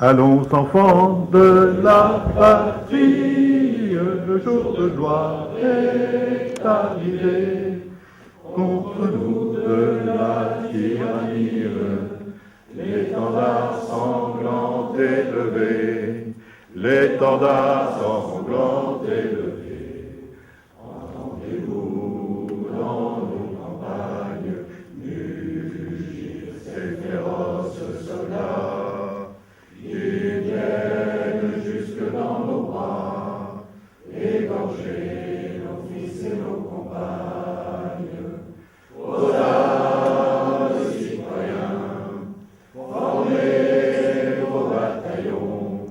Allons enfants de la patrie, le jour de gloire est arrivé. Contre nous de la tyrannie, l'étendard sanglant est levé, l'étendard sanglant est levé. Entendez-vous dans nos campagnes mugir ces féroces soldats qui viennent jusque dans nos bras, égorger nos fils et nos compagnes. Aux âmes citoyens, formez vos bataillons,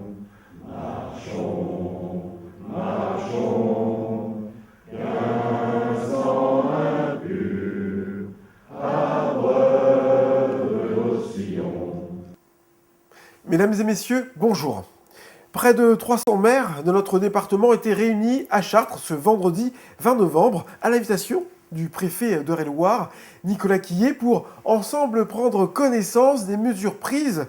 marchons, marchons, qu'un sang impur abreuve nos sillons. Mesdames et messieurs, bonjour. Près de 300 maires de notre département étaient réunis à Chartres ce vendredi 20 novembre à l'invitation du préfet d'Eure-et-Loir, Nicolas Quillet, pour ensemble prendre connaissance des mesures prises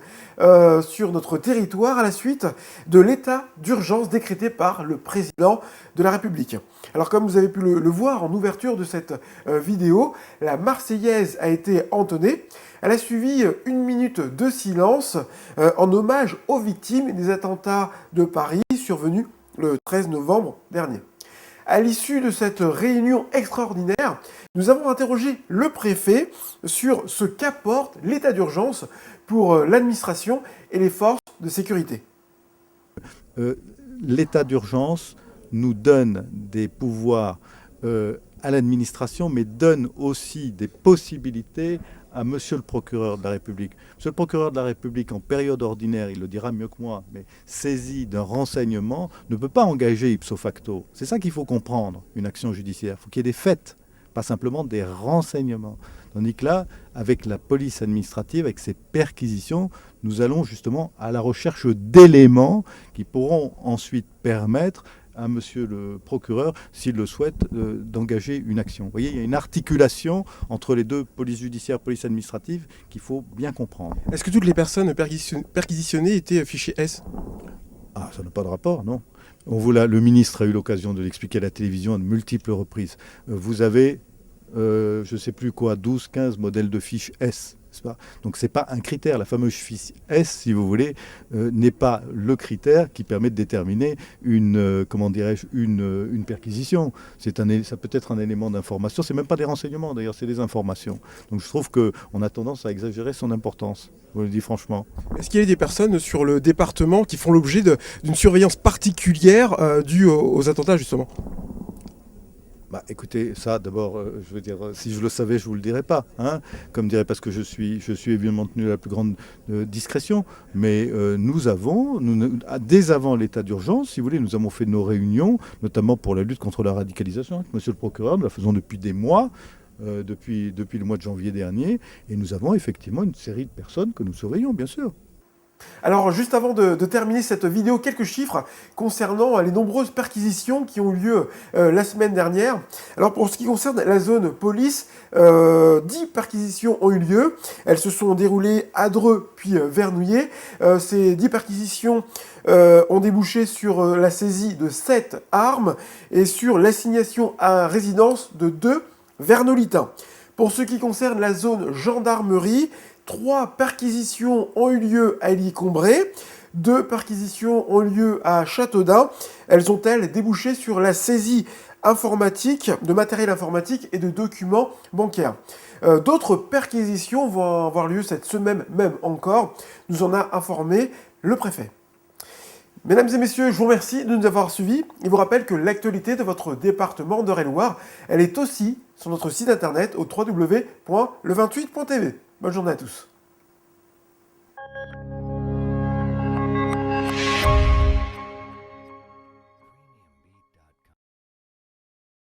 sur notre territoire à la suite de l'état d'urgence décrété par le président de la République. Alors comme vous avez pu le voir en ouverture de cette vidéo, la Marseillaise a été entonnée. Elle a suivi une minute de silence en hommage aux victimes des attentats de Paris survenus le 13 novembre dernier. À l'issue de cette réunion extraordinaire, nous avons interrogé le préfet sur ce qu'apporte l'état d'urgence pour l'administration et les forces de sécurité. L'état d'urgence nous donne des pouvoirs à l'administration, mais donne aussi des possibilités à Monsieur le procureur de la République. Monsieur le procureur de la République, en période ordinaire, il le dira mieux que moi, mais saisi d'un renseignement, ne peut pas engager ipso facto. C'est ça qu'il faut comprendre, une action judiciaire. Il faut qu'il y ait des faits, pas simplement des renseignements. Tandis que là, avec la police administrative, avec ses perquisitions, nous allons justement à la recherche d'éléments qui pourront ensuite permettre à monsieur le procureur, s'il le souhaite, d'engager une action. Vous voyez, il y a une articulation entre les deux, police judiciaire, police administrative, qu'il faut bien comprendre. Est-ce que toutes les personnes perquisitionnées étaient fichées S ? Ah, ça n'a pas de rapport, non. Le ministre a eu l'occasion de l'expliquer à la télévision à de multiples reprises. Vous avez, je ne sais plus quoi, 12, 15 modèles de fiches S. Donc ce n'est pas un critère. La fameuse fiche S, si vous voulez, n'est pas le critère qui permet de déterminer une perquisition. Ça peut être un élément d'information. C'est même pas des renseignements d'ailleurs, c'est des informations. Donc je trouve qu'on a tendance à exagérer son importance. Je vous le dis franchement. Est-ce qu'il y a des personnes sur le département qui font l'objet d'une surveillance particulière due aux attentats justement ? Bah, écoutez, ça d'abord, je veux dire, si je le savais, je vous le dirais pas, hein, comme dirait, parce que je suis évidemment tenu à la plus grande discrétion. Mais nous avons, dès avant l'état d'urgence, si vous voulez, nous avons fait nos réunions, notamment pour la lutte contre la radicalisation, avec monsieur le procureur. Nous la faisons depuis des mois. Depuis le mois de janvier dernier, et nous avons effectivement une série de personnes que nous surveillons, bien sûr. Alors, juste avant de terminer cette vidéo, quelques chiffres concernant les nombreuses perquisitions qui ont eu lieu la semaine dernière. Alors, pour ce qui concerne la zone police, 10 perquisitions ont eu lieu. Elles se sont déroulées à Dreux puis Vernouillet. Ces 10 perquisitions ont débouché sur la saisie de 7 armes et sur l'assignation à résidence de 2 vernolitains. Pour ce qui concerne la zone gendarmerie, 3 perquisitions ont eu lieu à Élie-Combray, 2 perquisitions ont eu lieu à Châteaudun. Elles ont-elles débouché sur la saisie informatique, de matériel informatique et de documents bancaires. D'autres perquisitions vont avoir lieu cette semaine même encore, nous en a informé le préfet. Mesdames et messieurs, je vous remercie de nous avoir suivis et vous rappelle que l'actualité de votre département d'Eure-et-Loir, elle est aussi sur notre site internet au www.le28.tv. Bonne journée à tous.